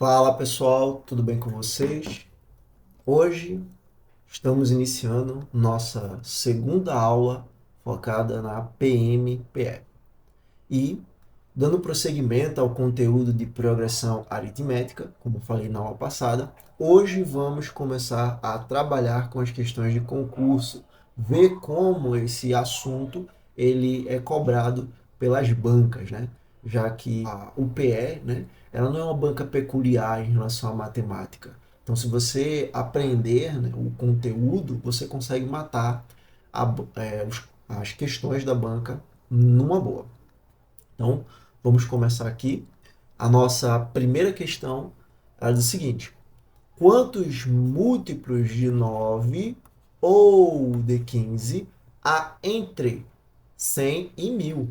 Fala pessoal, tudo bem com vocês? Hoje estamos iniciando nossa segunda aula focada na PMPE e dando prosseguimento ao conteúdo de progressão aritmética, como falei na aula passada. Hoje vamos começar a trabalhar com as questões de concurso, ver como esse assunto ele é cobrado pelas bancas, né? Já que a UPE, né, ela não é uma banca peculiar em relação à matemática. Então, se você aprender, né, o conteúdo, você consegue matar as questões da banca numa boa. Então, vamos começar aqui. A nossa primeira questão é o seguinte: quantos múltiplos de 9 ou de 15 há entre 100 e 1000?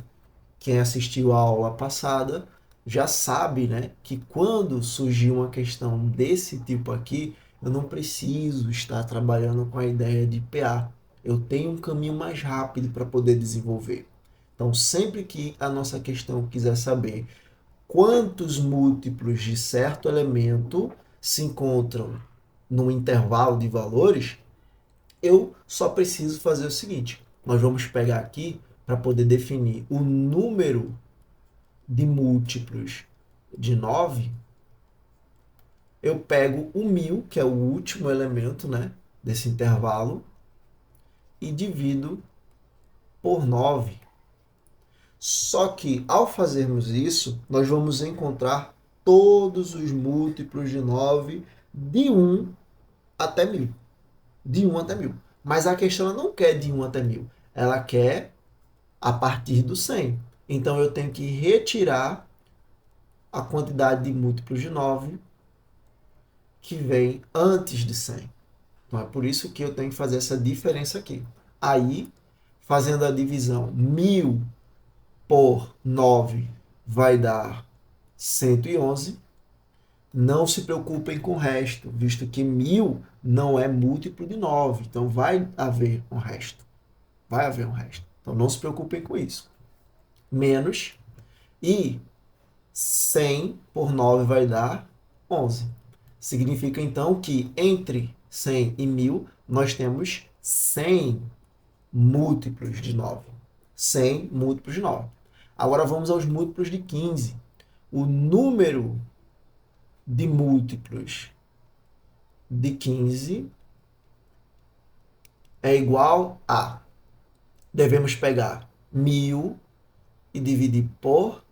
Quem assistiu a aula passada já sabe, né, que quando surgir uma questão desse tipo aqui, eu não preciso estar trabalhando com a ideia de PA. Eu tenho um caminho mais rápido para poder desenvolver. Então, sempre que a nossa questão quiser saber quantos múltiplos de certo elemento se encontram num intervalo de valores, eu só preciso fazer o seguinte: nós vamos pegar aqui para poder definir o número de múltiplos de 9. Eu pego o 1000, que é o último elemento, né, desse intervalo, e divido por 9. Só que, ao fazermos isso, nós vamos encontrar todos os múltiplos de 9 de 1 até 1000. De 1 até 1000. Mas a questão não quer de 1 até 1000. Ela quer a partir do 100. Então, eu tenho que retirar a quantidade de múltiplos de 9 que vem antes de 100. Então, é por isso que eu tenho que fazer essa diferença aqui. Aí, fazendo a divisão, 1000 por 9 vai dar 111. Não se preocupem com o resto, visto que 1000 não é múltiplo de 9. Então vai haver um resto. Vai haver um resto. Então não se preocupem com isso. Menos. E 100 por 9 vai dar 11. Significa então que entre 100 e 1000 nós temos 100 múltiplos de 9. 100 múltiplos de 9. Agora vamos aos múltiplos de 15. O número de múltiplos de 15 é igual a... Devemos pegar 1000 e dividir por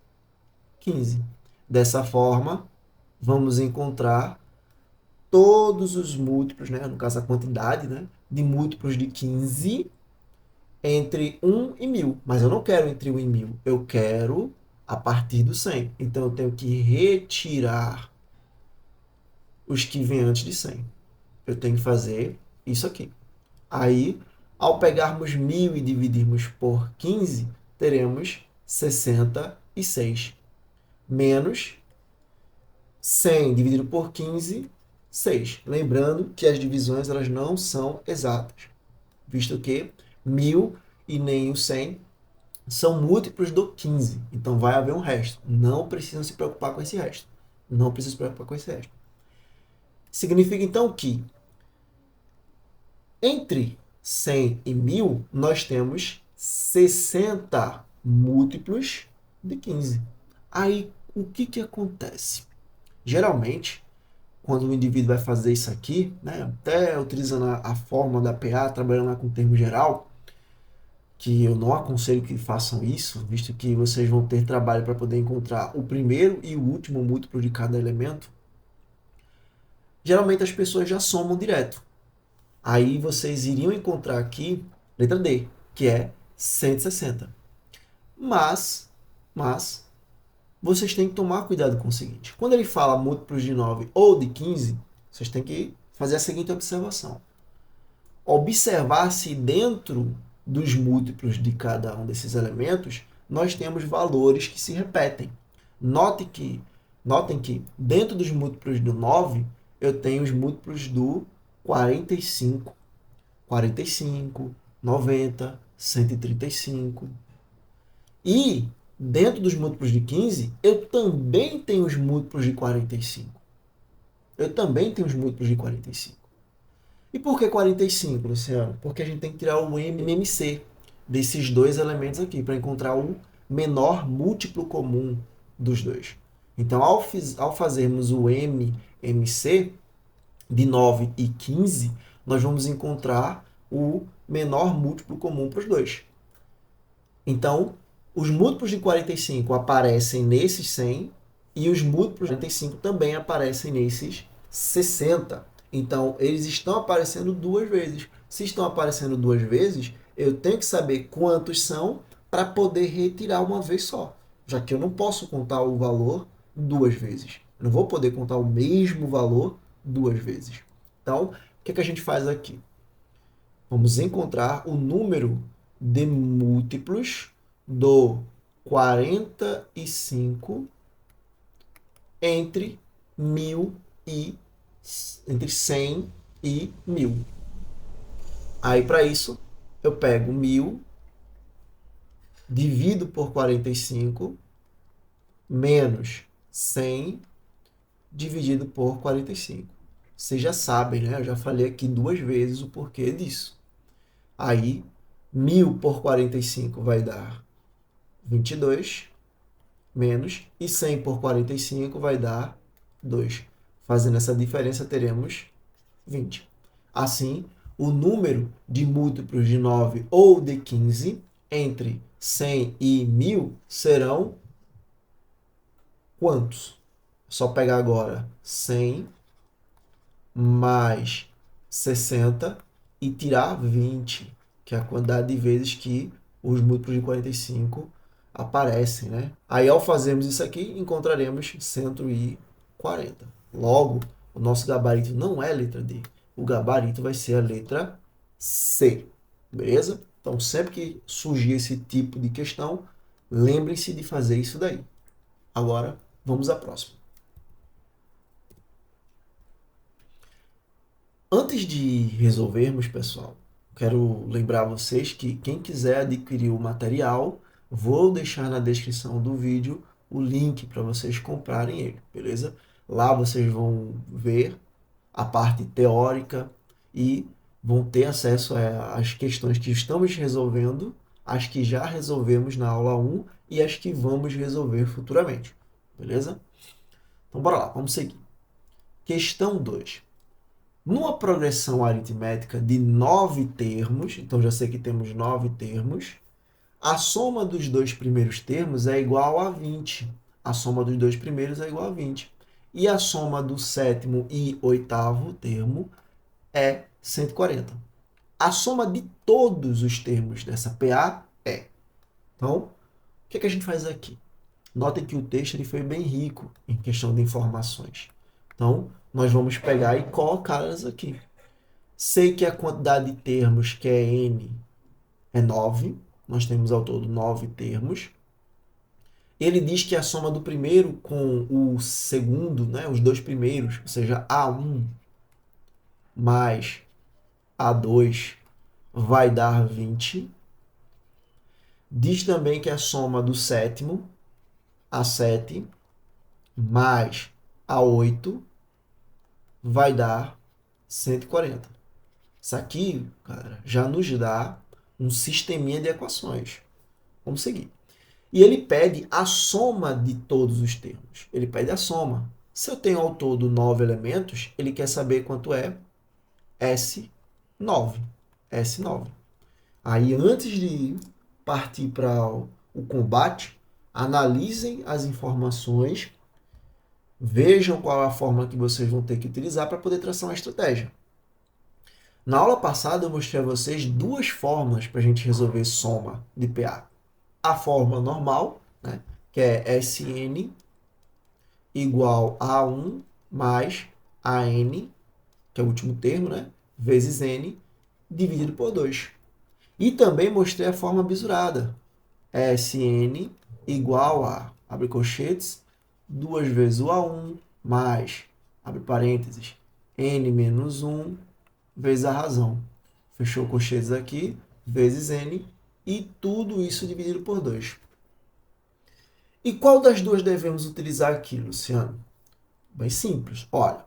15. Dessa forma, vamos encontrar todos os múltiplos, né, no caso a quantidade, né, de múltiplos de 15 entre 1 e 1000. Mas eu não quero entre 1 e 1000, eu quero a partir do 100. Então eu tenho que retirar os que vêm antes de 100. Eu tenho que fazer isso aqui. Aí, ao pegarmos 1000 e dividirmos por 15, teremos 66. Menos 100 dividido por 15, 6. Lembrando que as divisões elas não são exatas, visto que 1000 e nem o 100 são múltiplos do 15. Então vai haver um resto. Não precisam se preocupar com esse resto. Não precisam se preocupar com esse resto. Significa então que entre 100 e 1000 nós temos 60 múltiplos de 15. Aí o que acontece? Geralmente, quando o indivíduo vai fazer isso aqui, né, até utilizando a fórmula da PA, trabalhando lá com o termo geral, que eu não aconselho que façam isso, visto que vocês vão ter trabalho para poder encontrar o primeiro e o último múltiplo de cada elemento. Geralmente as pessoas já somam direto. Aí vocês iriam encontrar aqui, letra D, que é 160. Mas vocês têm que tomar cuidado com o seguinte. Quando ele fala múltiplos de 9 ou de 15, vocês têm que fazer a seguinte observação. Observar se dentro dos múltiplos de cada um desses elementos, nós temos valores que se repetem. Notem que dentro dos múltiplos do 9, eu tenho os múltiplos do 45, 90, 135. E dentro dos múltiplos de 15, eu também tenho os múltiplos de 45. eu também tenho os múltiplos de 45. E por que 45, Luciano? Porque a gente tem que tirar o MMC desses dois elementos aqui, para encontrar o menor múltiplo comum dos dois. Então, ao fazermos o MMC de 9 e 15, nós vamos encontrar o menor múltiplo comum para os dois. Então, os múltiplos de 45 aparecem nesses 100 e os múltiplos de 45 também aparecem nesses 60. Então, eles estão aparecendo duas vezes. Se estão aparecendo duas vezes, eu tenho que saber quantos são para poder retirar uma vez só, já que eu não posso contar o valor duas vezes. Eu não vou poder contar o mesmo valor duas vezes. Então, o que a gente faz aqui? Vamos encontrar o número de múltiplos do 45 entre 100 e 1000. Aí, para isso, eu pego 1000, divido por 45, menos 100, dividido por 45. Vocês já sabem, né? Eu já falei aqui duas vezes o porquê disso. Aí, 1000 por 45 vai dar 22, menos, e 100 por 45 vai dar 2. Fazendo essa diferença, teremos 20. Assim, o número de múltiplos de 9 ou de 15 entre 100 e 1000 serão quantos? É só pegar agora 100 mais 60 e tirar 20, que é a quantidade de vezes que os múltiplos de 45 aparecem, né? Aí, ao fazermos isso aqui, encontraremos 140. Logo, o nosso gabarito não é a letra D. O gabarito vai ser a letra C. Beleza? Então, sempre que surgir esse tipo de questão, lembrem-se de fazer isso daí. Agora, vamos à próxima. Antes de resolvermos, pessoal, quero lembrar vocês que quem quiser adquirir o material, vou deixar na descrição do vídeo o link para vocês comprarem ele, beleza? Lá vocês vão ver a parte teórica e vão ter acesso às questões que estamos resolvendo, as que já resolvemos na aula 1 e as que vamos resolver futuramente, beleza? Então, bora lá, vamos seguir. Questão 2. Numa progressão aritmética de 9 termos, então já sei que temos 9 termos, a soma dos dois primeiros termos é igual a 20. A soma dos dois primeiros é igual a 20. E a soma do sétimo e oitavo termo é 140. A soma de todos os termos dessa PA é. Então, o que a gente faz aqui? Notem que o texto ele foi bem rico em questão de informações. Então, nós vamos pegar e colocá-las aqui. Sei que a quantidade de termos, que é n, é 9. Nós temos ao todo 9 termos. Ele diz que a soma do primeiro com o segundo, né, os dois primeiros, ou seja, A1 mais A2, vai dar 20. Diz também que a soma do sétimo, A7, mais A8, vai dar 140. Isso aqui, cara, já nos dá um sisteminha de equações. Vamos seguir. E ele pede a soma de todos os termos. Ele pede a soma. Se eu tenho ao todo 9 elementos, ele quer saber quanto é S9. S9. Aí, antes de partir para o combate, analisem as informações, vejam qual é a forma que vocês vão ter que utilizar para poder traçar uma estratégia. Na aula passada, eu mostrei a vocês duas formas para a gente resolver soma de PA. A forma normal, né, que é Sn igual a 1 mais An, que é o último termo, né, vezes N, dividido por 2. E também mostrei a forma bisurada. Sn igual a, abre colchetes, 2 vezes o A1 mais, abre parênteses, N menos 1 vezes a razão. Fechou colchetes aqui, vezes N, e tudo isso dividido por 2. E qual das duas devemos utilizar aqui, Luciano? Bem simples. Olha,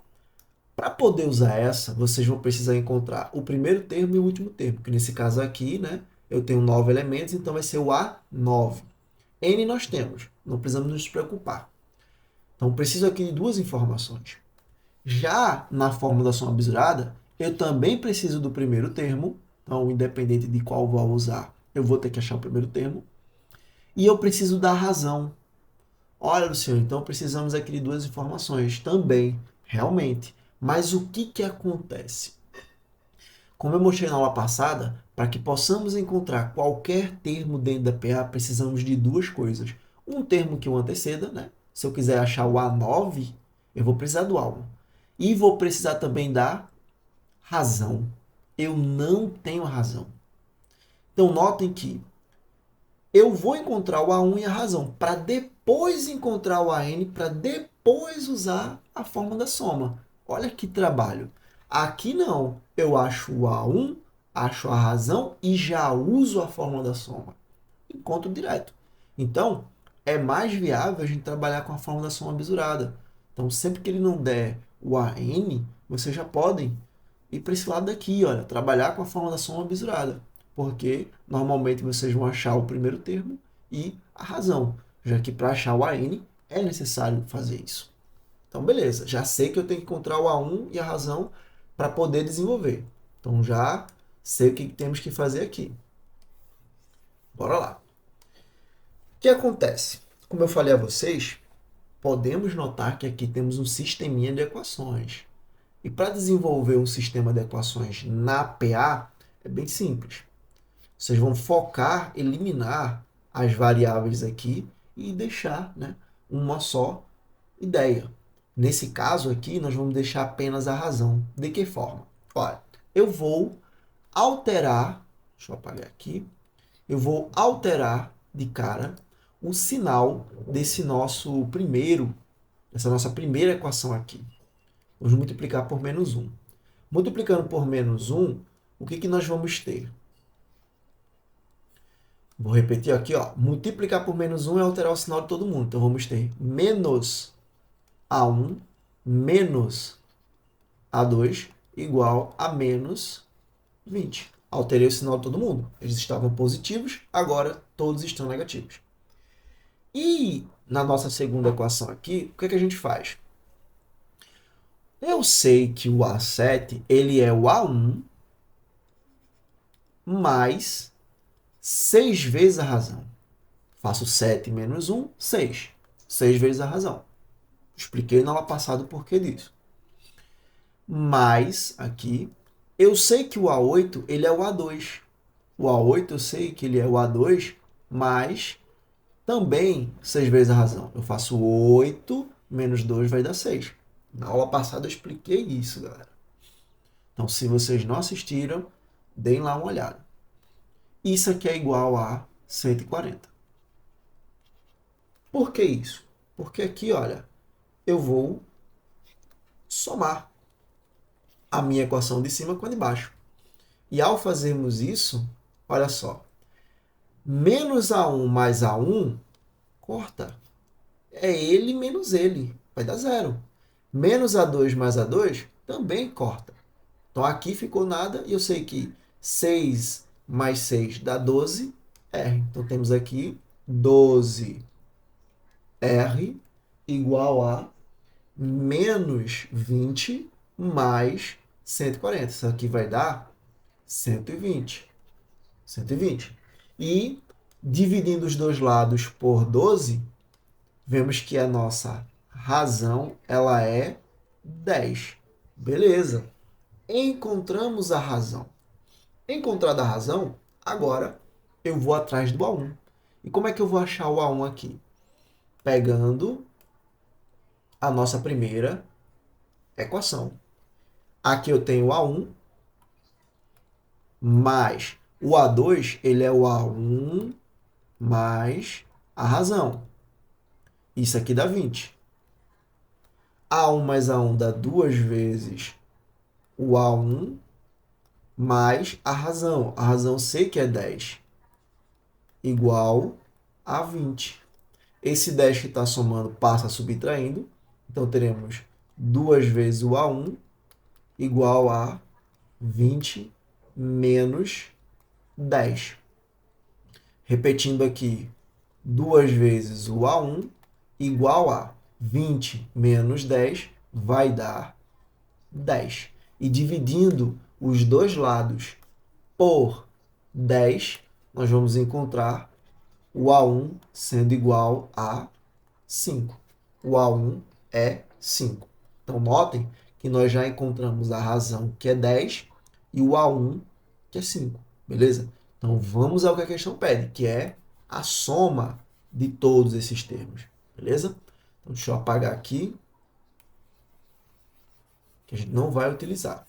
Para poder usar essa, vocês vão precisar encontrar o primeiro termo e o último termo, que nesse caso aqui, né, eu tenho 9 elementos, então vai ser o A9. N nós temos, não precisamos nos preocupar. Então, preciso aqui de duas informações. Já na fórmula da soma bisurada, eu também preciso do primeiro termo, então, independente de qual vou usar, eu vou ter que achar o primeiro termo. E eu preciso da razão. Olha, Luciano, então precisamos aqui de duas informações também, realmente. Mas o que acontece? Como eu mostrei na aula passada, para que possamos encontrar qualquer termo dentro da PA, precisamos de duas coisas. Um termo que o anteceda, né? Se eu quiser achar o A9, eu vou precisar do A1. E vou precisar também da razão. Eu não tenho razão. Então, notem que eu vou encontrar o A1 e a razão, para depois encontrar o AN, para depois usar a forma da soma. Olha que trabalho. Aqui não. Eu acho o A1, acho a razão e já uso a forma da soma. Encontro direto. Então, é mais viável a gente trabalhar com a forma da soma bisurada. Então, sempre que ele não der o AN, vocês já podem ir para esse lado daqui, olha, trabalhar com a forma da soma bisurada. Porque normalmente vocês vão achar o primeiro termo e a razão, já que para achar o AN é necessário fazer isso. Então, beleza, já sei que eu tenho que encontrar o A1 e a razão para poder desenvolver. Então, já sei o que temos que fazer aqui. Bora lá. O que acontece? Como eu falei a vocês, podemos notar que aqui temos um sisteminha de equações. E para desenvolver um sistema de equações na PA, é bem simples. Vocês vão focar, eliminar as variáveis aqui e deixar, né, uma só ideia. Nesse caso aqui, nós vamos deixar apenas a razão. De que forma? Olha, eu vou alterar, deixa eu apagar aqui, eu vou alterar de cara o sinal dessa nossa primeira equação aqui. Vamos multiplicar por menos 1. Multiplicando por menos 1, o que nós vamos ter? Vou repetir aqui, ó. Multiplicar por menos 1 é alterar o sinal de todo mundo. Então, vamos ter menos A1 menos A2 igual a menos 20. Alterei o sinal de todo mundo. Eles estavam positivos, agora todos estão negativos. E na nossa segunda equação aqui, o que a gente faz? Eu sei que o A7 ele é o A1 mais 6 vezes a razão. Faço 7 menos 1, 6. 6 vezes a razão. Expliquei na aula passada o porquê disso. Mas, aqui, eu sei que o A8 ele é o A2. O A8 eu sei que ele é o A2, mas também 6 vezes a razão. Eu faço 8 menos 2 vai dar 6. Na aula passada eu expliquei isso, galera. Então, se vocês não assistiram, deem lá uma olhada. Isso aqui é igual a 140. Por que isso? Porque aqui, olha, eu vou somar a minha equação de cima com a de baixo. E ao fazermos isso, olha só, menos A1 mais A1, corta. É ele menos ele, vai dar zero. Menos A2 mais A2, também corta. Então, aqui ficou nada, e eu sei que 6 mais 6 dá 12, R. Então, temos aqui 12R igual a menos 20 mais 140. Isso aqui vai dar 120. 120. E, dividindo os dois lados por 12, vemos que a nossa razão ela é 10. Beleza. Encontramos a razão. Encontrada a razão, agora eu vou atrás do A1. E como é que eu vou achar o A1 aqui? Pegando a nossa primeira equação. Aqui eu tenho o A1 mais o A2, ele é o A1 mais a razão. Isso aqui dá 20. A1 mais A1 dá 2 vezes o A1 mais a razão. A razão sei que é 10. Igual a 20. Esse 10 que está somando passa subtraindo. Então, teremos 2 vezes o A1 igual a 20 menos 10. Repetindo aqui, 2 vezes o A1 igual a 20 menos 10 vai dar 10. E dividindo os dois lados por 10, nós vamos encontrar o A1 sendo igual a 5. O A1 é 5. Então, notem que nós já encontramos a razão, que é 10, e o A1, que é 5. Beleza? Então, vamos ao que a questão pede, que é a soma de todos esses termos. Beleza? Então, deixa eu apagar aqui, que a gente não vai utilizar.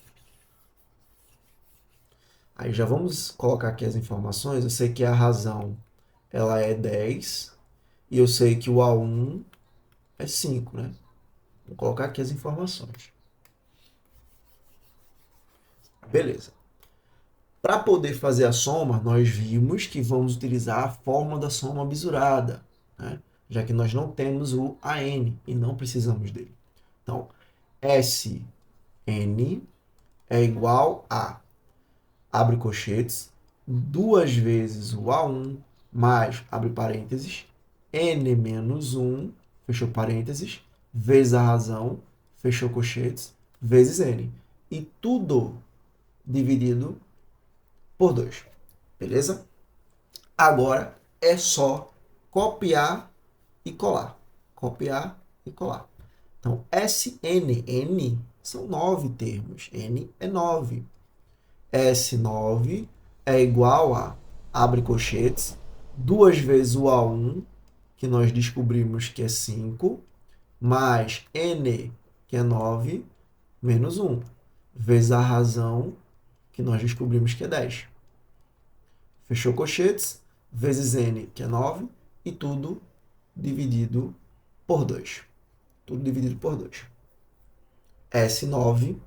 Aí já vamos colocar aqui as informações. Eu sei que a razão ela é 10 e eu sei que o A1 é 5, né? Vou colocar aqui as informações. Beleza. Para poder fazer a soma, nós vimos que vamos utilizar a fórmula da soma bisurada, né? Já que nós não temos o AN e não precisamos dele. Então, SN é igual a, abre colchetes, 2 vezes o A1 mais, abre parênteses, N menos 1, fechou parênteses, vezes a razão, fechou colchetes, vezes N. E tudo dividido por 2. Beleza? Agora é só copiar e colar. Copiar e colar. Então, SN, N são 9 termos. N é 9. S9 é igual a, abre colchetes, 2 vezes o A1, que nós descobrimos que é 5, mais N, que é 9, menos 1, vezes a razão, que nós descobrimos que é 10. Fechou colchetes, vezes N, que é 9, e tudo dividido por 2. Tudo dividido por 2. S9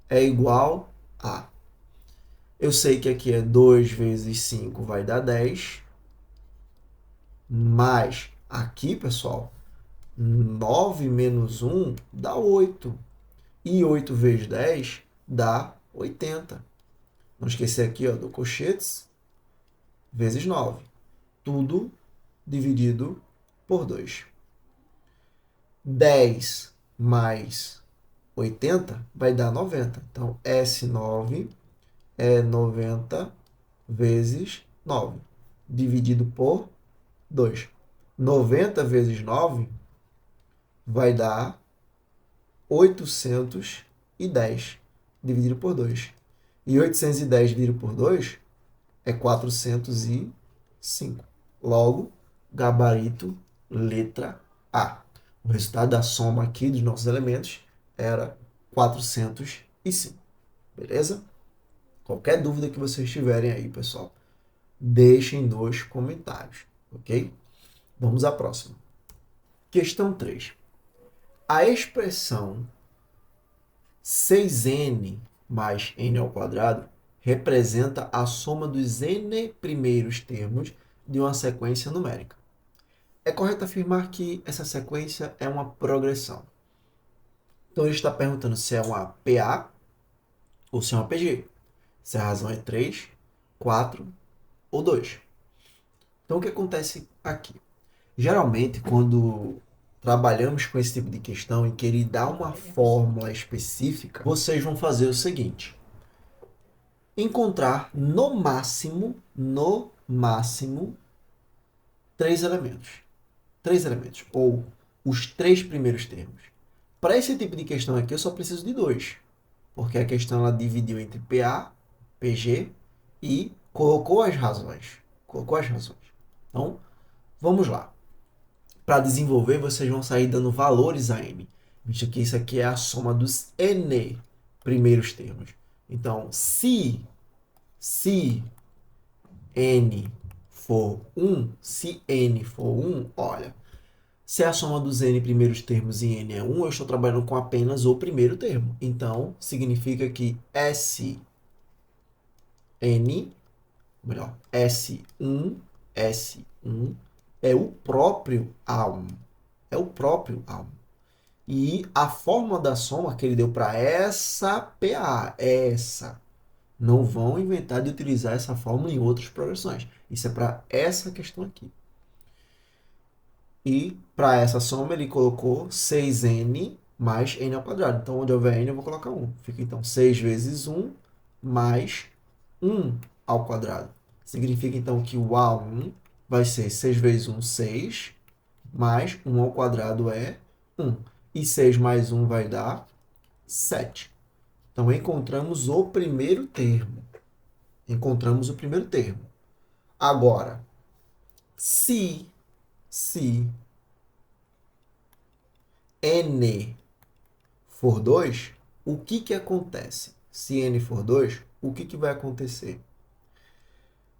é igual a... Eu sei que aqui é 2 vezes 5 vai dar 10, mas aqui, pessoal, 9 menos 1 dá 8. E 8 vezes 10 dá 80. Não esquecer aqui, ó, do colchetes, vezes 9. Tudo dividido por 2. 10 mais 80 vai dar 90. Então, S9 é 90 vezes 9, dividido por 2. 90 vezes 9 vai dar 810, dividido por 2. E 810 dividido por 2 é 405. Logo, gabarito, letra A. O resultado da soma aqui dos nossos elementos era 405. Beleza? Qualquer dúvida que vocês tiverem aí, pessoal, deixem nos comentários, ok? Vamos à próxima. Questão 3. A expressão 6n mais n ao quadrado representa a soma dos n primeiros termos de uma sequência numérica. É correto afirmar que essa sequência é uma progressão. Então, ele está perguntando se é uma PA ou se é uma PG. Se a razão é 3, 4 ou 2. Então, o que acontece aqui? Geralmente, quando trabalhamos com esse tipo de questão em que ele dá uma fórmula específica, vocês vão fazer o seguinte: encontrar no máximo, 3 elementos. 3 elementos, ou os 3 primeiros termos. Para esse tipo de questão aqui, eu só preciso de 2, porque a questão ela dividiu entre PA, PG e colocou as razões. Então, vamos lá. Para desenvolver, vocês vão sair dando valores a n, visto que isso aqui é a soma dos n primeiros termos. Então, se n for 1, olha, se a soma dos n primeiros termos em n é 1, eu estou trabalhando com apenas o primeiro termo. Então, significa que S1 é o próprio A1. É o próprio A1. E a fórmula da soma que ele deu para essa PA, essa. Não vão inventar de utilizar essa fórmula em outras progressões. Isso é para essa questão aqui. E para essa soma ele colocou 6n mais n ao quadrado. Então, onde houver n, eu vou colocar 1. Fica, então, 6 vezes 1 mais 1 ao quadrado. Significa, então, que o A1 vai ser 6 vezes 1, 6, mais 1 ao quadrado é 1. E 6 mais 1 vai dar 7. Então, encontramos o primeiro termo. Agora, se n for 2, o que acontece? Se n for 2, o que vai acontecer?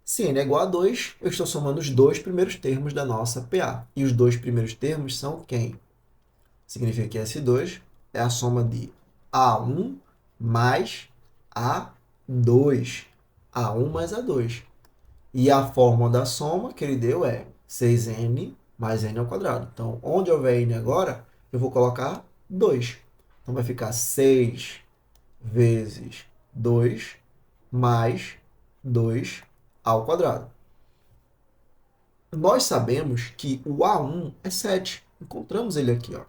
Se n é igual a 2, eu estou somando os dois primeiros termos da nossa PA. E os dois primeiros termos são quem? Significa que S2 é a soma de A1 mais A2. A1 mais A2. E a fórmula da soma que ele deu é 6n mais n ao quadrado. Então, onde houver n agora, eu vou colocar 2. Então, vai ficar 6 vezes 2 mais 2 ao quadrado. Nós sabemos que o A1 é 7. Encontramos ele aqui, ó.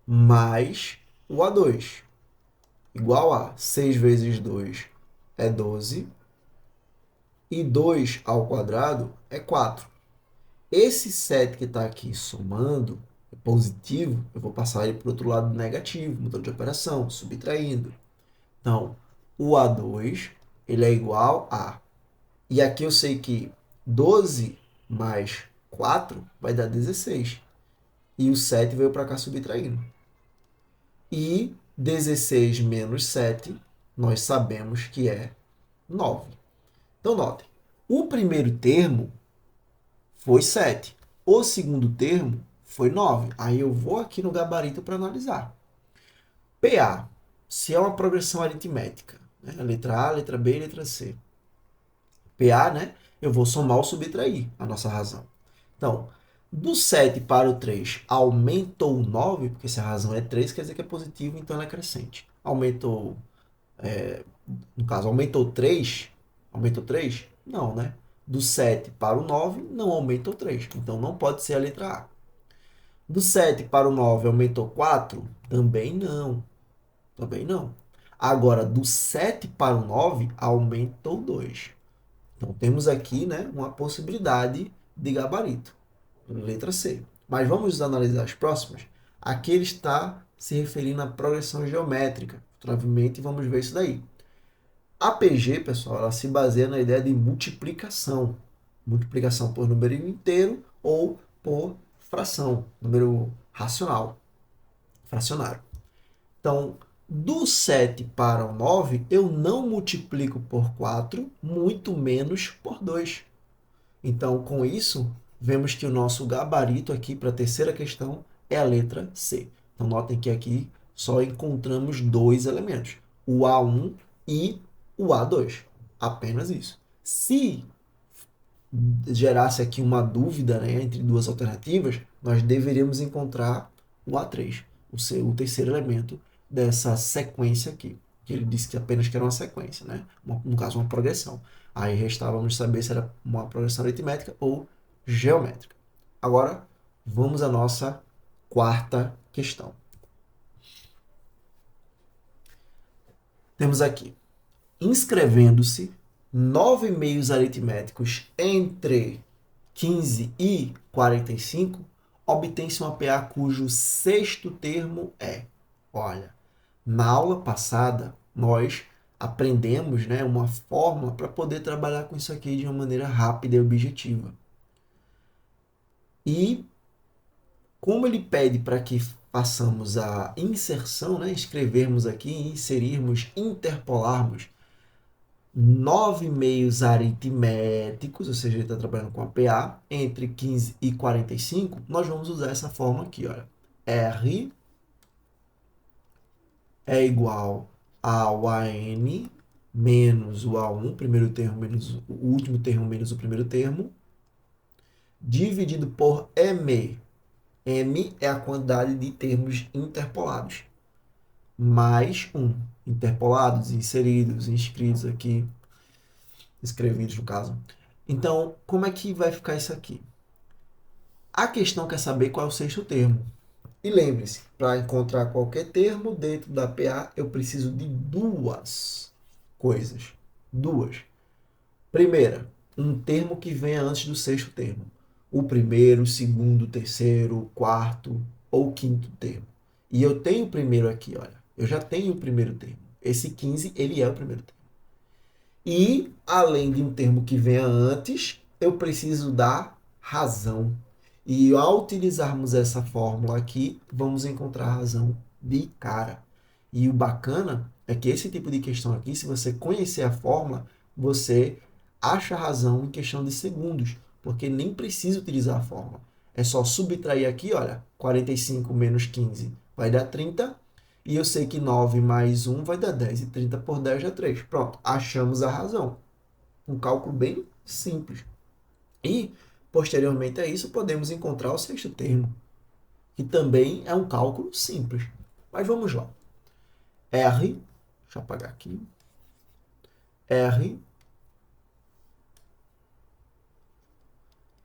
Mais o A2. Igual a 6 vezes 2 é 12. E 2 ao quadrado é 4. Esse 7 que está aqui somando, é positivo, eu vou passar ele para o outro lado negativo, mudando de operação, subtraindo. Então, o A2 ele é igual a... E aqui eu sei que 12 mais 4 vai dar 16. E o 7 veio para cá subtraindo. E 16 menos 7, nós sabemos que é 9. Então, notem, o primeiro termo foi 7. O segundo termo foi 9. Aí eu vou aqui no gabarito para analisar. PA, se é uma progressão aritmética, né? Letra A, letra B, letra C. PA, né? Eu vou somar ou subtrair a nossa razão. Então, do 7 para o 3, aumentou 9, porque se a razão é 3, quer dizer que é positivo, então ela é crescente. Aumentou, no caso, aumentou 3? Aumentou 3? Não, né? Do 7 para o 9, não aumentou 3. Então, não pode ser a letra A. Do 7 para o 9, aumentou 4? Também não. Também não. Agora, do 7 para o 9, aumentou 2. Então, temos aqui, né, uma possibilidade de gabarito. Letra C. Mas vamos analisar as próximas. Aqui ele está se referindo à progressão geométrica. Provavelmente vamos ver isso daí. A PG, pessoal, ela se baseia na ideia de multiplicação. Multiplicação por número inteiro ou por fração, número racional, fracionário. Então, do 7 para o 9, eu não multiplico por 4, muito menos por 2. Então, com isso, vemos que o nosso gabarito aqui para a terceira questão é a letra C. Então, notem que aqui só encontramos dois elementos, o A1 e o A2. Apenas isso. Se gerasse aqui uma dúvida, né, entre duas alternativas, nós deveríamos encontrar o A3, o terceiro elemento dessa sequência aqui, que ele disse que apenas que era uma sequência, né? No caso, uma progressão. Aí restávamos saber se era uma progressão aritmética ou geométrica. Agora, vamos à nossa quarta questão. Temos aqui, inscrevendo-se 9 meios aritméticos entre 15 e 45, obtém-se uma PA cujo sexto termo é. Olha, na aula passada, nós aprendemos, né, uma fórmula para poder trabalhar com isso aqui de uma maneira rápida e objetiva. E como ele pede para que façamos a inserção, né, escrevermos aqui, inserirmos, interpolarmos 9 meios aritméticos, ou seja, ele está trabalhando com a PA, entre 15 e 45, nós vamos usar essa fórmula aqui, olha. R é igual ao AN menos o A1, primeiro termo menos o último termo menos o primeiro termo, dividido por M, M é a quantidade de termos interpolados. Mais 1. Interpolados, inseridos, inscritos aqui. Escrevidos, no caso. Então, como é que vai ficar isso aqui? A questão quer saber qual é o sexto termo. E lembre-se, para encontrar qualquer termo dentro da PA, eu preciso de duas coisas. Duas. Primeira, um termo que venha antes do sexto termo. O primeiro, o segundo, o terceiro, o quarto ou o quinto termo. E eu tenho o primeiro aqui, olha. Eu já tenho o primeiro termo. Esse 15, ele é o primeiro termo. E, além de um termo que venha antes, eu preciso da razão. E ao utilizarmos essa fórmula aqui, vamos encontrar a razão de cara. E o bacana é que esse tipo de questão aqui, se você conhecer a fórmula, você acha a razão em questão de segundos, porque nem precisa utilizar a fórmula. É só subtrair aqui, olha, 45 menos 15 vai dar 30, e eu sei que 9 mais 1 vai dar 10, e 30 por 10 dá 3. Pronto, achamos a razão. Um cálculo bem simples. E, posteriormente a isso, podemos encontrar o sexto termo, que também é um cálculo simples. Mas vamos lá. R, deixa eu apagar aqui. R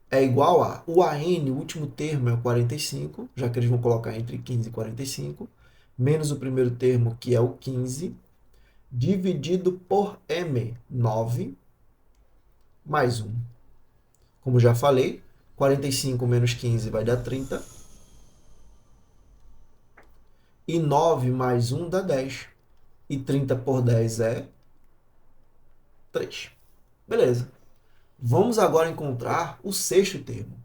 é igual a... O AN, o último termo, é o 45, já que eles vão colocar entre 15 e 45, menos o primeiro termo, que é o 15, dividido por M, 9, mais 1. Como já falei, 45 menos 15 vai dar 30. E 9 mais 1 dá 10. E 30 por 10 é 3. Beleza. Vamos agora encontrar o sexto termo.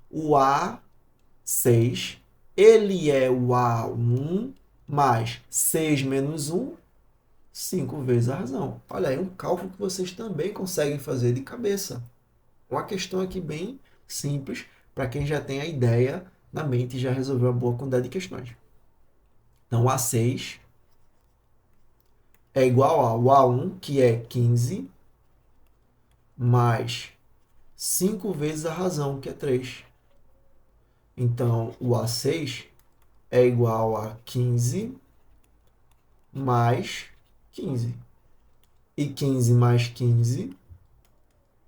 O A6, ele é o A1 mais 6 menos 1, 5 vezes a razão. Olha aí, um cálculo que vocês também conseguem fazer de cabeça. Uma questão aqui bem simples, para quem já tem a ideia na mente e já resolveu uma boa quantidade de questões. Então, o A6 é igual ao A1, que é 15, mais 5 vezes a razão, que é 3. Então, o A6 é igual a 15 mais 15. E 15 mais 15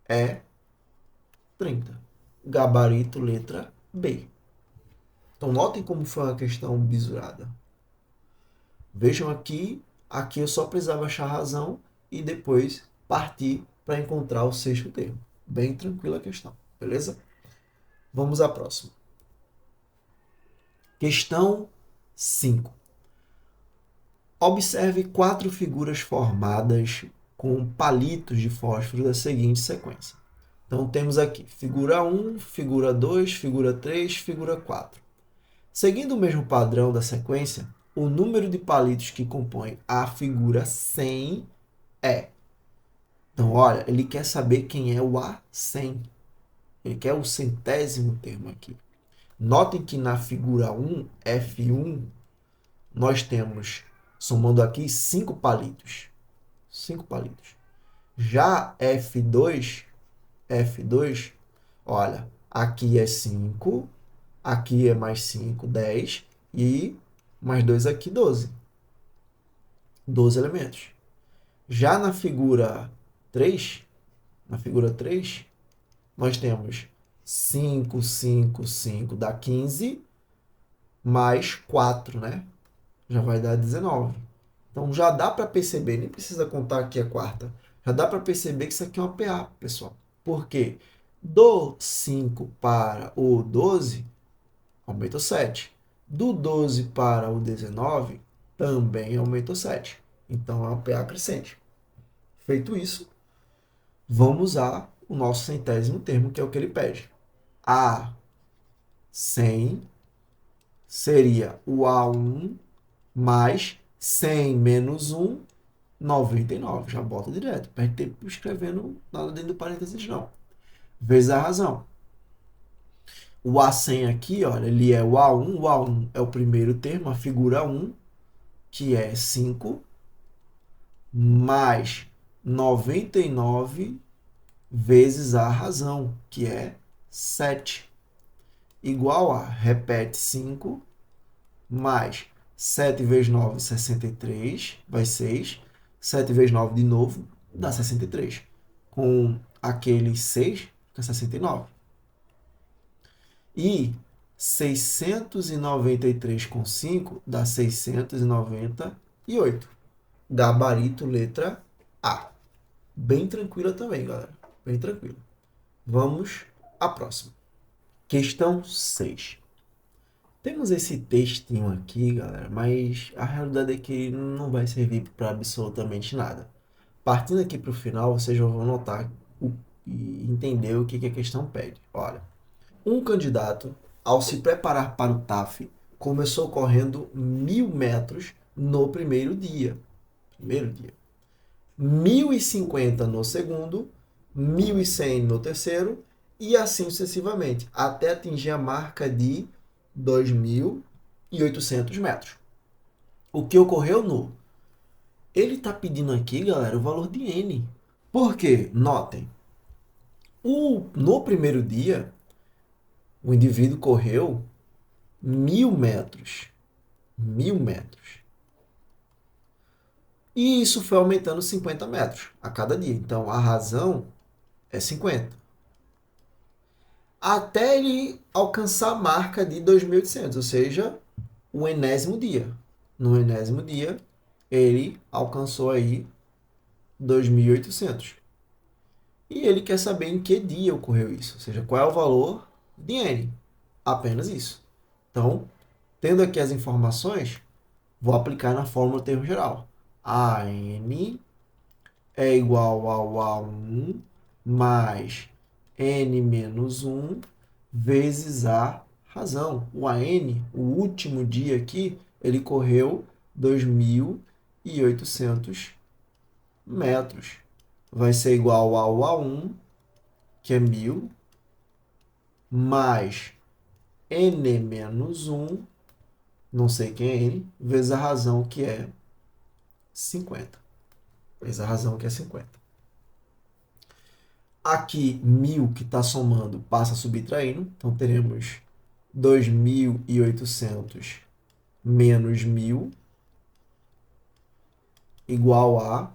é 30. Gabarito, letra B. Então, notem como foi uma questão bisurada. Vejam aqui, aqui eu só precisava achar a razão e depois partir para encontrar o sexto termo. Bem tranquila a questão, beleza? Vamos à próxima. Questão 5. Observe 4 figuras formadas com palitos de fósforo da seguinte sequência. Então, temos aqui figura 1, figura 2, figura 3, figura 4. Seguindo o mesmo padrão da sequência, o número de palitos que compõe a figura 100 é... Então, olha, ele quer saber quem é o A100. Ele quer o centésimo termo aqui. Notem que na figura 1, F1, nós temos, somando aqui, 5 palitos. 5 palitos. Já F2, olha, aqui é 5, aqui é mais 5, 10, e mais 2 aqui, 12. 12 elementos. Já na figura 3, nós temos 5, 5, 5 dá 15, mais 4, né? Já vai dar 19. Então, já dá para perceber, nem precisa contar aqui a quarta, já dá para perceber que isso aqui é uma PA, pessoal. Por quê? Do 5 para o 12, aumentou 7. Do 12 para o 19, também aumentou 7. Então, é uma PA crescente. Feito isso, vamos usar o nosso centésimo termo, que é o que ele pede. A100 seria o A1 mais 100 menos 1, 99. Já bota direto. Perde tempo escrevendo nada dentro do parênteses, não. Vezes a razão. O A100 aqui, olha, ele é o A1. O A1 é o primeiro termo, a figura 1, que é 5, mais 99 vezes a razão, que é 7. igual a, repete 5, mais 7 vezes 9, 63, vai 6. 7 vezes 9 de novo, dá 63. Com aquele 6, fica 69. E 693,5 dá 698. Gabarito, letra A. Bem tranquila também, galera. Bem tranquila. Vamos à próxima. Questão 6. Temos esse textinho aqui, galera, mas a realidade é que ele não vai servir para absolutamente nada. Partindo aqui para o final, vocês já vão notar e entender o que a questão pede. Olha, um candidato, ao se preparar para o TAF, começou correndo 1.000 metros no primeiro dia. 1.050 no segundo, 1.100 no terceiro e assim sucessivamente, até atingir a marca de 2.800 metros. O que ocorreu no? Ele está pedindo aqui, galera, o valor de N. Por quê? Notem, no primeiro dia, o indivíduo correu 1.000 metros. 1.000 metros. E isso foi aumentando 50 metros a cada dia. Então, a razão é 50. Até ele alcançar a marca de 2.800, ou seja, o enésimo dia. No enésimo dia, ele alcançou aí 2.800. E ele quer saber em que dia ocorreu isso, ou seja, qual é o valor de N. Apenas isso. Então, tendo aqui as informações, vou aplicar na fórmula do termo geral. AN é igual ao A1 mais N menos 1 vezes a razão. O AN, o último dia aqui, ele correu 2.800 metros. Vai ser igual ao A1, que é 1.000, mais N menos 1, não sei quem é N, vezes a razão, que é 50. Vezes a razão, que é 50. Aqui, 1.000 que está somando passa subtraindo, então teremos 2.800 menos 1.000 igual a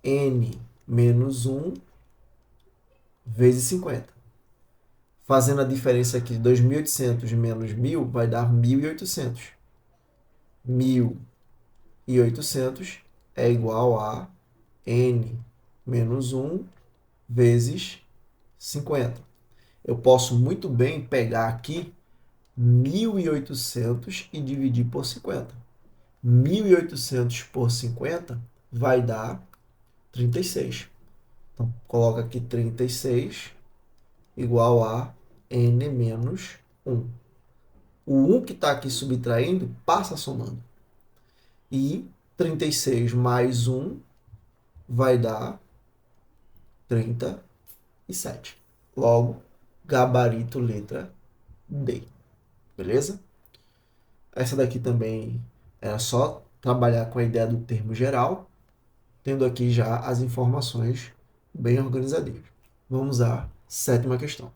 N menos 1 vezes 50. Fazendo a diferença aqui de 2.800 menos 1.000 vai dar 1.800. 1.800 é igual a N menos 1 vezes 50. Eu posso muito bem pegar aqui 1.800 e dividir por 50. 1.800 por 50 vai dar 36. Então, coloca aqui 36 igual a N menos 1. O 1 que está aqui subtraindo passa somando. E 36 mais 1 vai dar 37. Logo, gabarito letra D. Beleza? Essa daqui também era só trabalhar com a ideia do termo geral, tendo aqui já as informações bem organizadinhas. Vamos à sétima questão.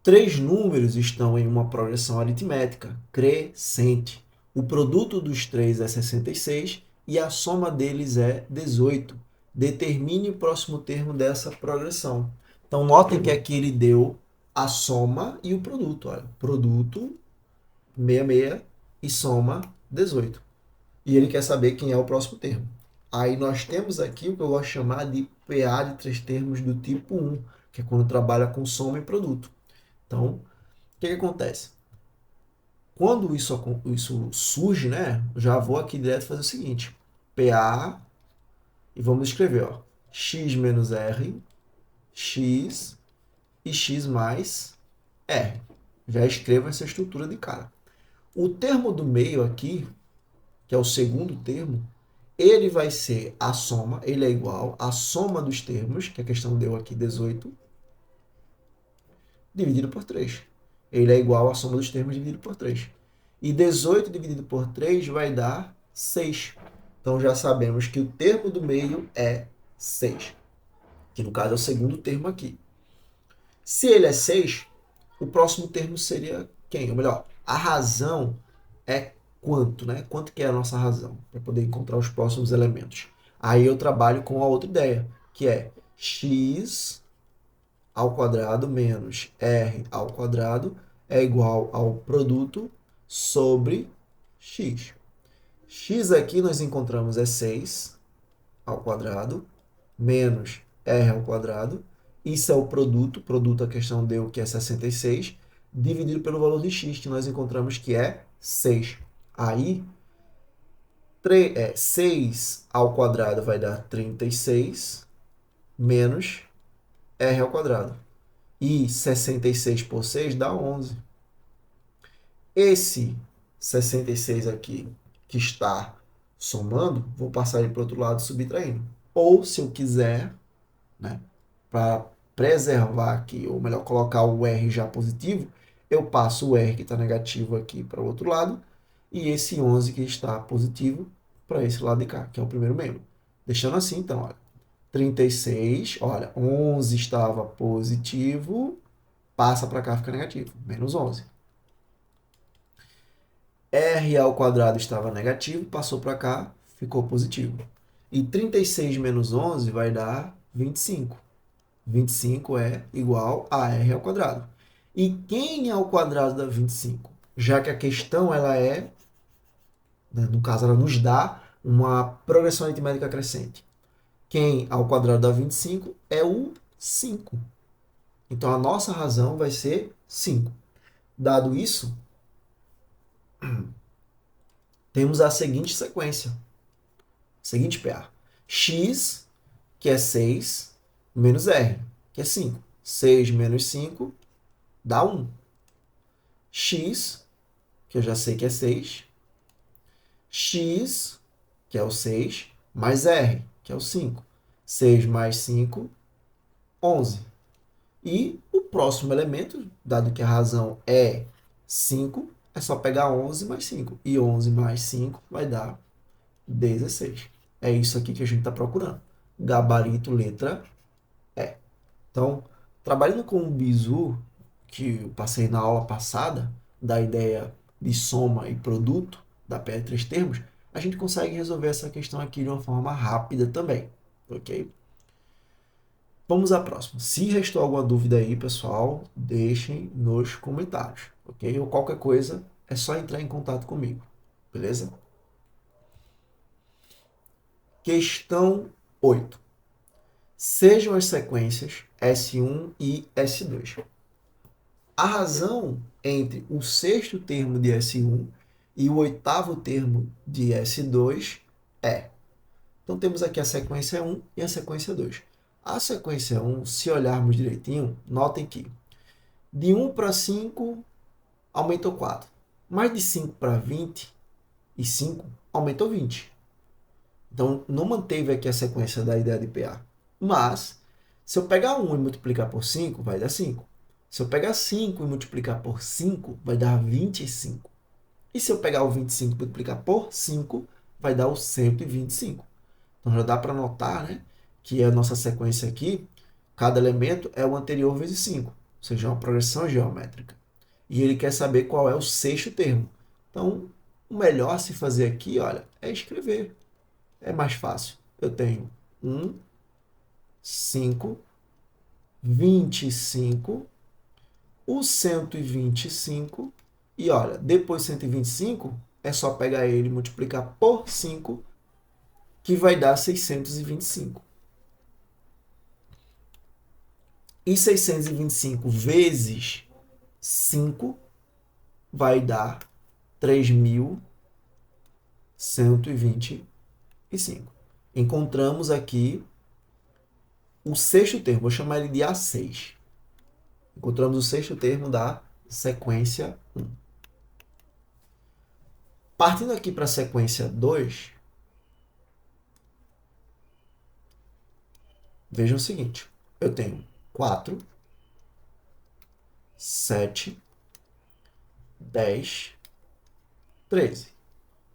3 números estão em uma progressão aritmética crescente. O produto dos 3 é 66 e a soma deles é 18. Determine o próximo termo dessa progressão. Então, notem que aqui ele deu a soma e o produto. Olha, produto 66 e soma 18. E ele quer saber quem é o próximo termo. Aí nós temos aqui o que eu gosto de chamar de PA de 3 termos do tipo 1, que é quando trabalha com soma e produto. Então, o que acontece? Quando isso surge, né, já vou aqui direto fazer o seguinte. PA, e vamos escrever, ó, x menos r, x e x mais r. Já escrevo essa estrutura de cara. O termo do meio aqui, que é o segundo termo, ele vai ser a soma, ele é igual à soma dos termos, que a questão deu aqui 18, dividido por 3. Ele é igual à soma dos termos dividido por 3. E 18 dividido por 3 vai dar 6. Então, já sabemos que o termo do meio é 6. Que, no caso, é o segundo termo aqui. Se ele é 6, o próximo termo seria quem? Ou melhor, a razão é quanto, né? Quanto que é a nossa razão, para poder encontrar os próximos elementos. Aí eu trabalho com a outra ideia, que é x ao quadrado menos r ao quadrado é igual ao produto sobre x. X aqui nós encontramos é 6 ao quadrado menos r ao quadrado. Isso é o produto a questão deu que é 66, dividido pelo valor de x, que nós encontramos que é 6. Aí, 6 ao quadrado vai dar 36, menos r ao quadrado. E 66 por 6 dá 11. Esse 66 aqui, que está somando, vou passar ele para o outro lado subtraindo. Ou, se eu quiser, né, para preservar aqui, ou melhor, colocar o R já positivo, eu passo o R que está negativo aqui para o outro lado, e esse 11 que está positivo para esse lado de cá, que é o primeiro membro. Deixando assim, então, olha, 36, olha, 11 estava positivo, passa para cá, fica negativo, menos 11. R ao quadrado estava negativo, passou para cá, ficou positivo. E 36 menos 11 vai dar 25. 25 é igual a r ao quadrado. E quem é o quadrado da 25? Já que a questão, ela é, né, no caso, ela nos dá uma progressão aritmética crescente. Quem ao quadrado da 25 é o 5. Então, a nossa razão vai ser 5. Dado isso, temos a seguinte sequência. Seguinte PA. X, que é 6, menos R, que é 5. 6 menos 5 dá 1. X, que eu já sei que é 6. X, que é o 6, mais R, que é o 5. 6 mais 5, 11. E o próximo elemento, dado que a razão é 5, é só pegar 11 mais 5. E 11 mais 5 vai dar 16. É isso aqui que a gente está procurando. Gabarito, letra E. Então, trabalhando com o bizu, que eu passei na aula passada, da ideia de soma e produto, da PE 3 termos, a gente consegue resolver essa questão aqui de uma forma rápida também, ok? Vamos à próxima. Se restou alguma dúvida aí, pessoal, deixem nos comentários, ok? Ou qualquer coisa, é só entrar em contato comigo, beleza? Questão 8. Sejam as sequências S1 e S2. A razão entre o sexto termo de S1 e o oitavo termo de S2 é. Então, temos aqui a sequência 1 e a sequência 2. A sequência 1, se olharmos direitinho, notem que de 1 para 5 aumentou 4. Mas de 5 para 25 aumentou 20. Então, não manteve aqui a sequência da ideia de PA. Mas, se eu pegar 1 e multiplicar por 5, vai dar 5. Se eu pegar 5 e multiplicar por 5, vai dar 25. E se eu pegar o 25 e multiplicar por 5, vai dar o 125. Então, já dá para notar, né, que a nossa sequência aqui, cada elemento é o anterior vezes 5. Ou seja, é uma progressão geométrica. E ele quer saber qual é o sexto termo. Então, o melhor a se fazer aqui, olha, é escrever. É mais fácil. Eu tenho 1, 5, 25, o 125, e olha, depois de 125, é só pegar ele e multiplicar por 5, que vai dar 625. E 625 vezes 5 vai dar 3.125. Encontramos aqui o sexto termo, vou chamar ele de A6. Encontramos o sexto termo da sequência 1. Partindo aqui para a sequência 2, vejam o seguinte, eu tenho 4, 7, 10, 13.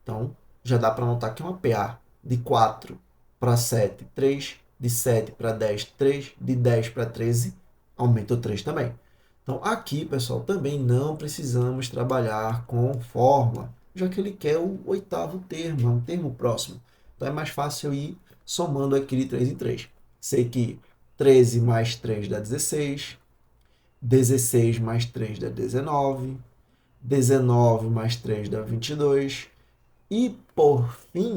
Então, já dá para notar que é uma PA de 4 para 7, 3, de 7 para 10, 3, de 10 para 13, aumenta o 3 também. Então, aqui, pessoal, também não precisamos trabalhar com fórmula, já que ele quer o oitavo termo, é um termo próximo. Então, é mais fácil eu ir somando aqui de 3 em 3. Sei que 13 mais 3 dá 16, 16 mais 3 dá 19, 19 mais 3 dá 22, e, por fim,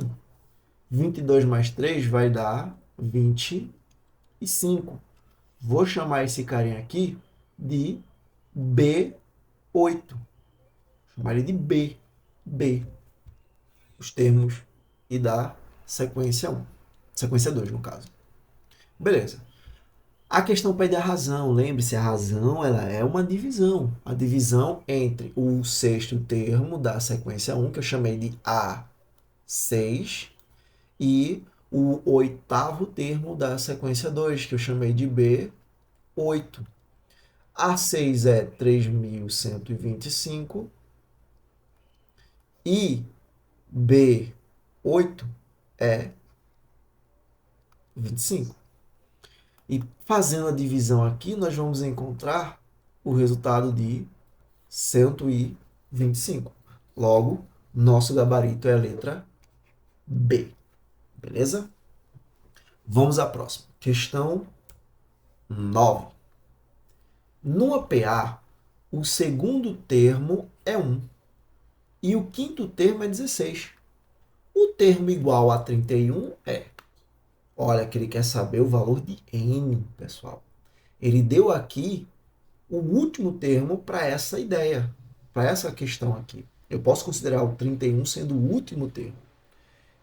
22 mais 3 vai dar 25. Vou chamar esse carinha aqui de B8. Chamar ele de B. B. Os termos e da sequência 1. Sequência 2, no caso. Beleza. A questão pede a razão. Lembre-se, a razão ela é uma divisão. A divisão entre o sexto termo da sequência 1, que eu chamei de A6, e o oitavo termo da sequência 2, que eu chamei de B8. A6 é 3.125 e B8 é 25. E fazendo a divisão aqui, nós vamos encontrar o resultado de 125. Logo, nosso gabarito é a letra B. Beleza? Vamos à próxima. Questão 9. Numa PA, o segundo termo é 1 e o quinto termo é 16. O termo igual a 31 é... Olha que ele quer saber o valor de n, pessoal. Ele deu aqui o último termo para essa ideia, para essa questão aqui. Eu posso considerar o 31 sendo o último termo.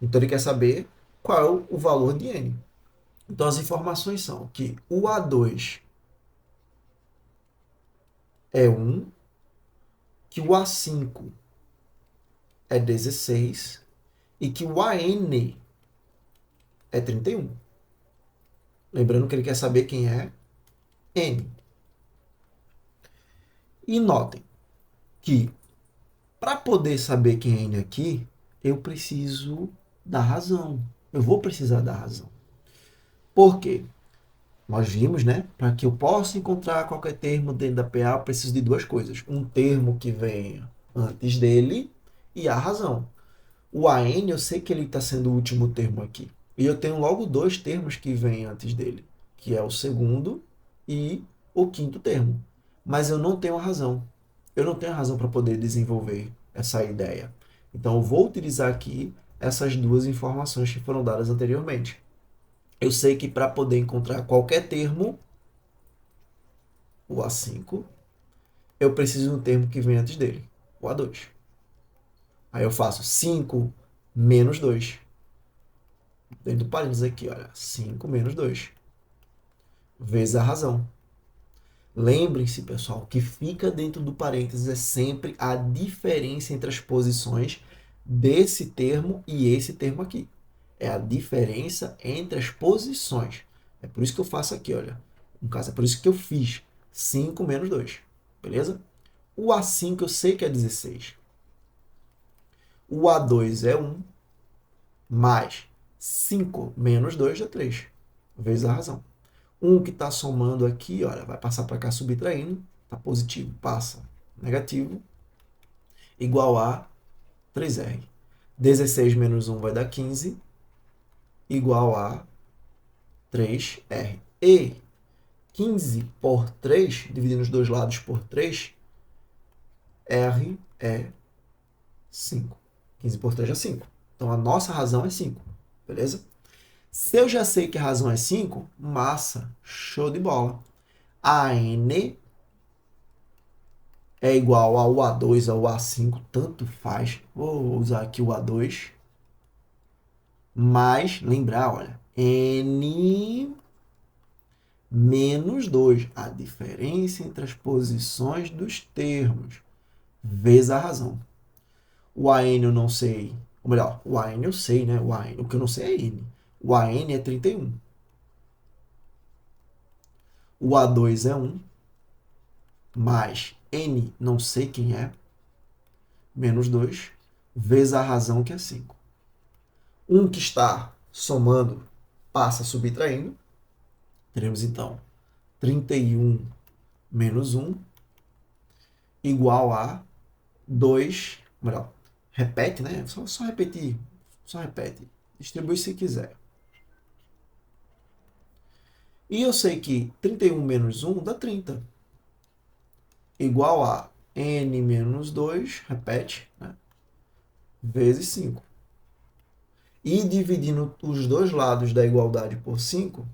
Então, ele quer saber qual é o valor de n. Então, as informações são que o A2 é 1, que o A5 é 16 e que o AN é 31. Lembrando que ele quer saber quem é n. E notem que para poder saber quem é n aqui, eu preciso da razão. Eu vou precisar da razão. Por quê? Nós vimos, né? Para que eu possa encontrar qualquer termo dentro da PA, eu preciso de duas coisas. Um termo que venha antes dele e a razão. O AN, eu sei que ele está sendo o último termo aqui. E eu tenho logo dois termos que vêm antes dele, que é o segundo e o quinto termo. Mas eu não tenho a razão. Eu não tenho a razão para poder desenvolver essa ideia. Então, eu vou utilizar aqui essas duas informações que foram dadas anteriormente. Eu sei que para poder encontrar qualquer termo, o A5, eu preciso de um termo que vem antes dele, o A2. Aí eu faço 5 menos 2. Dentro do parênteses aqui, olha, 5 menos 2. Vezes a razão. Lembrem-se, pessoal, que fica dentro do parênteses é sempre a diferença entre as posições desse termo e esse termo aqui. É a diferença entre as posições. É por isso que eu faço aqui, olha. No caso, é por isso que eu fiz 5 menos 2. Beleza? O A5 eu sei que é 16. O A2 é 1. Mais 5 menos 2 dá 3. Vezes a razão. 1 que está somando aqui, olha, vai passar para cá subtraindo. Está positivo, passa negativo. Igual a 3R. 16 menos 1 vai dar 15. Igual a 3R. E 15 por 3, dividindo os dois lados por 3, R é 5. 15 por 3 é 5. Então, a nossa razão é 5. Beleza? Se eu já sei que a razão é 5, massa, show de bola. A N é igual ao A2 ao A5, tanto faz. Vou usar aqui o A2. Mas, lembrar, olha, N menos 2, a diferença entre as posições dos termos, vezes a razão. O AN eu não sei, ou melhor, o AN eu sei, né? O que eu não sei é N. O AN é 31. O A2 é 1, mais N, não sei quem é, menos 2, vezes a razão, que é 5. 1 que está somando passa subtraindo. Teremos, então, 31 menos 1 igual a 2, melhor, repete, né? Só repetir, só repete. Distribui se quiser. E eu sei que 31 menos 1 dá 30. Igual a n menos 2, repete, né? Vezes 5. E dividindo os dois lados da igualdade por 5,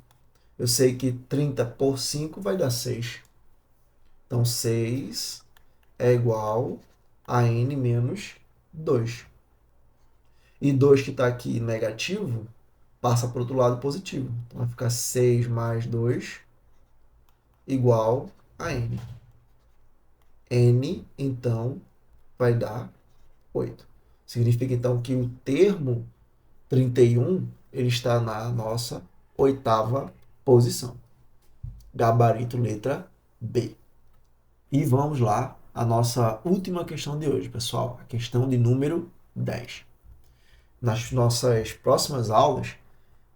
eu sei que 30 por 5 vai dar 6. Então, 6 é igual a n menos 2. E 2 que está aqui negativo, passa para o outro lado positivo. Então, vai ficar 6 mais 2 igual a n. N, então, vai dar 8. Significa, então, que o termo 31 ele está na nossa oitava posição. Gabarito letra B. E vamos lá, a nossa última questão de hoje, pessoal. A questão de número 10. Nas nossas próximas aulas,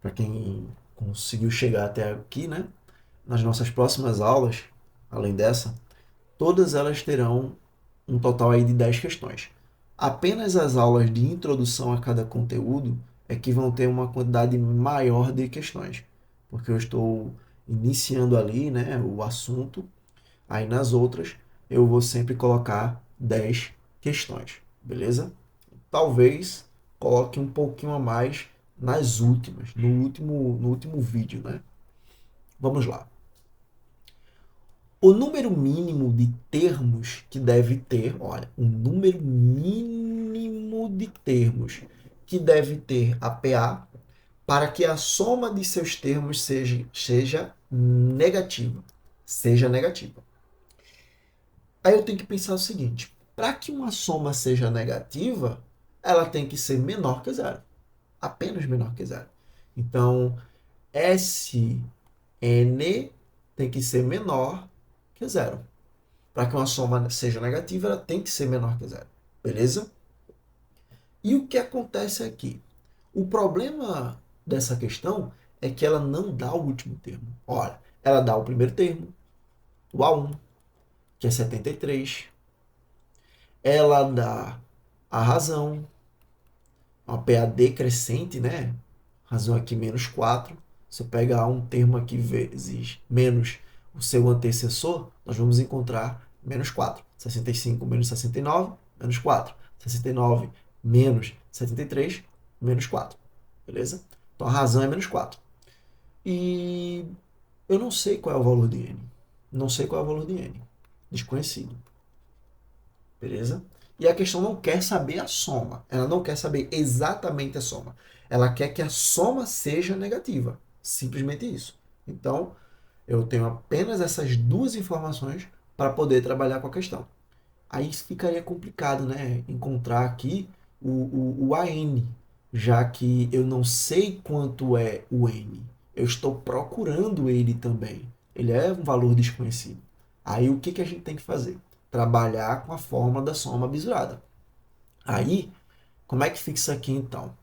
para quem conseguiu chegar até aqui, né? Nas nossas próximas aulas, além dessa, todas elas terão um total aí de 10 questões. Apenas as aulas de introdução a cada conteúdo é que vão ter uma quantidade maior de questões, porque eu estou iniciando ali, né, o assunto. Aí nas outras eu vou sempre colocar 10 questões, beleza? Talvez coloque um pouquinho a mais nas últimas, no último vídeo, né? Vamos lá. O número mínimo de termos que deve ter, olha, o número mínimo de termos que deve ter a PA para que a soma de seus termos seja negativa. Seja negativa. Aí eu tenho que pensar o seguinte, para que uma soma seja negativa, ela tem que ser menor que zero. Apenas menor que zero. Então, Sn tem que ser menor que zero. Para que uma soma seja negativa, ela tem que ser menor que zero. Beleza? E o que acontece aqui? O problema dessa questão é que ela não dá o último termo. Olha, ela dá o primeiro termo, o A1, que é 73. Ela dá a razão, uma PA decrescente, né? Razão aqui menos 4. Você pega um termo aqui vezes menos o seu antecessor, nós vamos encontrar menos 4. 65 menos 69, menos 4. 69 menos 73, menos 4. Beleza? Então a razão é menos 4. E eu não sei qual é o valor de n. Não sei qual é o valor de n. Desconhecido. Beleza? E a questão não quer saber a soma. Ela não quer saber exatamente a soma. Ela quer que a soma seja negativa. Simplesmente isso. Então, eu tenho apenas essas duas informações para poder trabalhar com a questão. Aí ficaria complicado, né? Encontrar aqui o AN, já que eu não sei quanto é o N. Eu estou procurando ele também. Ele é um valor desconhecido. Aí o que a gente tem que fazer? Trabalhar com a fórmula da soma bisurada. Aí, como é que fica isso aqui então?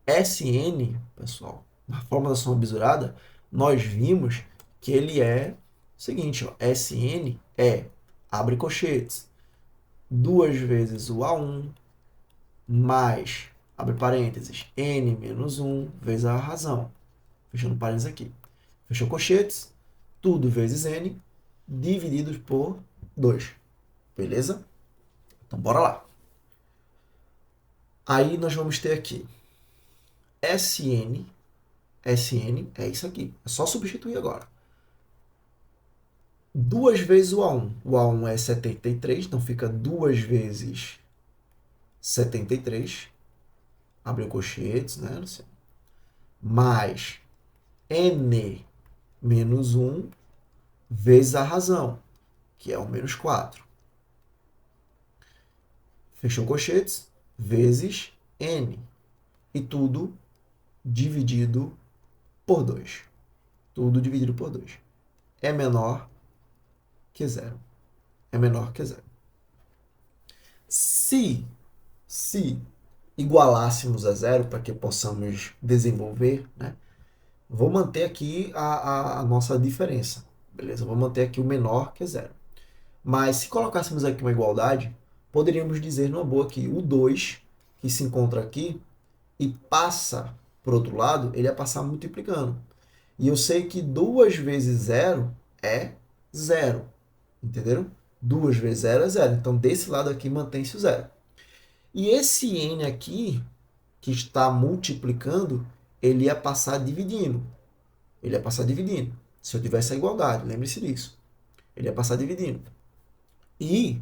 Sn, pessoal, na fórmula da soma bisurada, nós vimos que ele é o seguinte, ó, Sn é, abre colchetes, 2 vezes o A1 mais, abre parênteses, n menos 1 vezes a razão. Fechando parênteses aqui. Fechou colchetes, tudo vezes n, divididos por 2. Beleza? Então, bora lá. Aí nós vamos ter aqui Sn é isso aqui. É só substituir agora. 2 vezes o A1. O A1 é 73, então fica 2 vezes 73. Abriu colchetes, né? Mais n menos 1 vezes a razão, que é o menos 4. Fechou colchetes, vezes n. E tudo dividido por 2. Tudo dividido por 2. É menor que zero. É menor que zero. Se igualássemos a zero para que possamos desenvolver, né? Vou manter aqui a nossa diferença. beleza? Vou manter aqui o menor, que é zero. Mas se colocássemos aqui uma igualdade, poderíamos dizer numa boa que o 2, que se encontra aqui, e passa para o outro lado, ele ia passar multiplicando. E eu sei que 2 vezes 0 é 0. Entenderam? 2 vezes 0 é 0. Então, desse lado aqui, mantém-se o 0. E esse n aqui, que está multiplicando, ele ia passar dividindo. Ele ia passar dividindo. Se eu tivesse a igualdade, lembre-se disso. Ele ia passar dividindo. E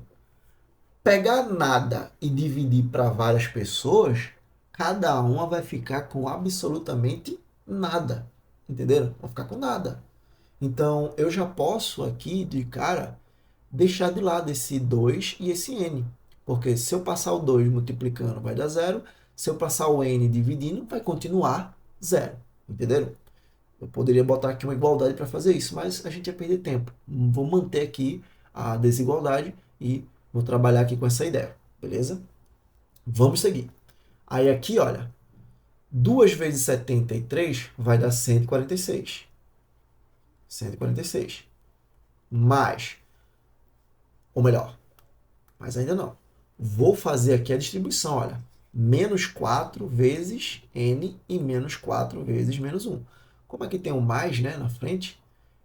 pegar nada e dividir para várias pessoas, cada uma vai ficar com absolutamente nada. Entenderam? Vai ficar com nada. Então, eu já posso aqui, de cara, deixar de lado esse 2 e esse n. Porque se eu passar o 2 multiplicando, vai dar 0. Se eu passar o n dividindo, vai continuar 0. Entenderam? Eu poderia botar aqui uma igualdade para fazer isso, mas a gente ia perder tempo. Vou manter aqui a desigualdade e vou trabalhar aqui com essa ideia. Beleza? Vamos seguir. Aí aqui, olha, 2 vezes 73 vai dar 146. 146. Mais, ou melhor, mas ainda não. Vou fazer aqui a distribuição, olha. Menos 4 vezes n e menos 4 vezes menos 1. Como aqui tem um mais, né, na frente,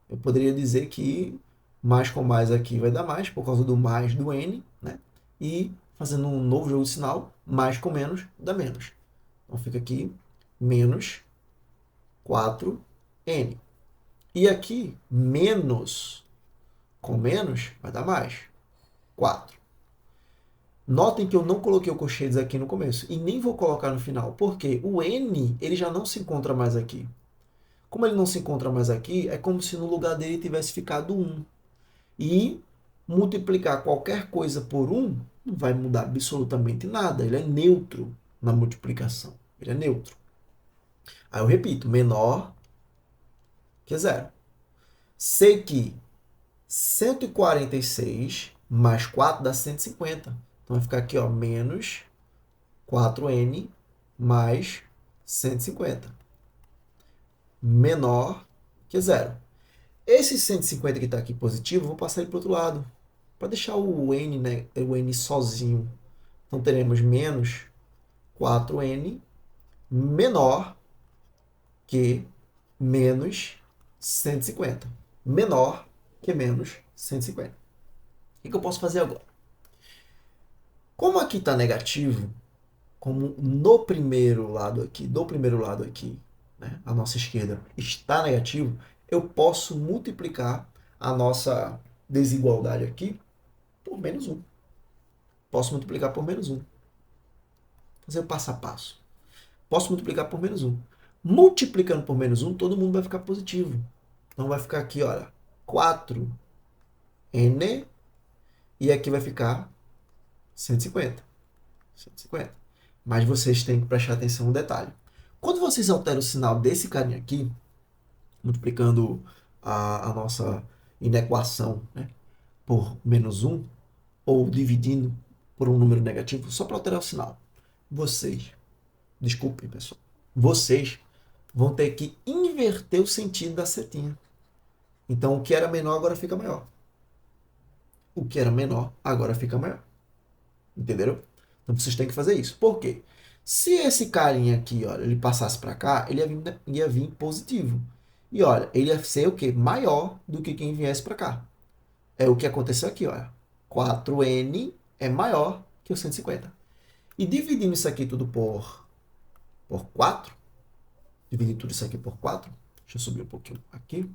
eu poderia dizer que mais com mais aqui vai dar mais, por causa do mais do n, né? E fazendo um novo jogo de sinal, mais com menos dá menos. Então fica aqui menos 4n. E aqui, menos com menos vai dar mais, 4. Notem que eu não coloquei o colchetes aqui no começo e nem vou colocar no final, porque o n ele já não se encontra mais aqui. Como ele não se encontra mais aqui, é como se no lugar dele tivesse ficado 1. E multiplicar qualquer coisa por 1 não vai mudar absolutamente nada. Ele é neutro na multiplicação. Ele é neutro. Aí eu repito, menor que 0. Sei que 146 mais 4 dá 150. Então vai ficar aqui, ó, menos 4n mais 150. Menor que 0. Esse 150 que está aqui positivo, vou passar ele para o outro lado, para deixar o n, né, o n sozinho. Então teremos menos 4n menor que menos 150. Menor que menos 150. O que eu posso fazer agora? Como aqui está negativo, como no primeiro lado aqui, né, a nossa esquerda está negativo, eu posso multiplicar a nossa desigualdade aqui por menos 1. Posso multiplicar por menos 1. Fazer o passo a passo. Posso multiplicar por menos 1. Multiplicando por menos 1, todo mundo vai ficar positivo. Então vai ficar aqui, olha, 4n e aqui vai ficar 150. 150. Mas vocês têm que prestar atenção no detalhe. Quando vocês alteram o sinal desse carinha aqui, multiplicando a nossa inequação, né, por menos 1, ou dividindo por um número negativo, só para alterar o sinal, desculpem pessoal, vocês vão ter que inverter o sentido da setinha. Então o que era menor agora fica maior. O que era menor agora fica maior. Entenderam? Então vocês têm que fazer isso. Por quê? Se esse carinha aqui, olha, ele passasse para cá, ele ia vir positivo. E olha, ele ia ser o quê? Maior do que quem viesse para cá. É o que aconteceu aqui, olha. 4n é maior que o 150. E dividindo isso aqui tudo por 4, dividir tudo isso aqui por 4, deixa eu subir um pouquinho aqui,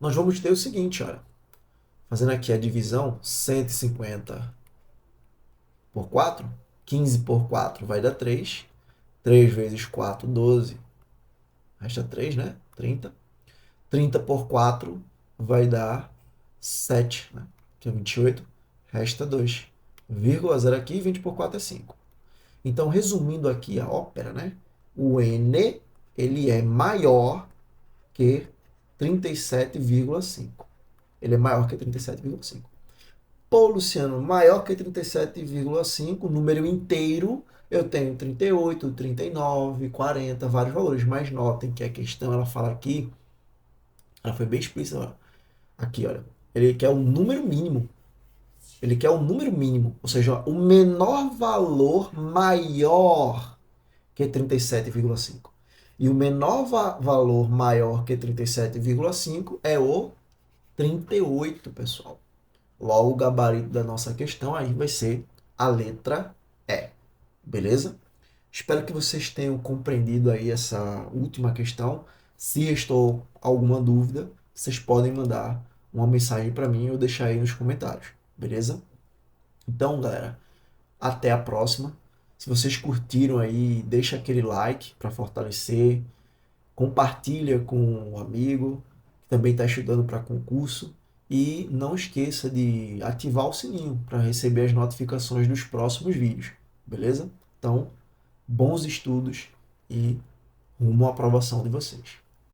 nós vamos ter o seguinte, olha. Fazendo aqui a divisão, 150 por 4, 15 por 4 vai dar 3. 3 vezes 4, 12. Resta 3, né? 30. 30 por 4 vai dar 7, né? Que é 28. Resta 2. Vírgula 0 aqui, 20 por 4 é 5. Então, resumindo aqui a ópera, né? O n, ele é maior que 37,5. Ele é maior que 37,5. Pô, Luciano, maior que 37,5, número inteiro, eu tenho 38, 39, 40, vários valores. Mas notem que a questão, ela fala aqui Ela foi bem explícita, ó. Aqui, olha. Ele quer o número mínimo. Ele quer o número mínimo, ou seja, o menor valor maior que 37,5. E o menor valor maior que 37,5 é o 38, pessoal. Logo, o gabarito da nossa questão aí vai ser a letra E. Beleza? Espero que vocês tenham compreendido aí essa última questão. Se restou alguma dúvida, vocês podem mandar uma mensagem para mim ou deixar aí nos comentários. Beleza? Então, galera, até a próxima. Se vocês curtiram aí, deixa aquele like para fortalecer, compartilha com um amigo que também está estudando para concurso e não esqueça de ativar o sininho para receber as notificações dos próximos vídeos, beleza? Então, bons estudos e rumo à aprovação de vocês.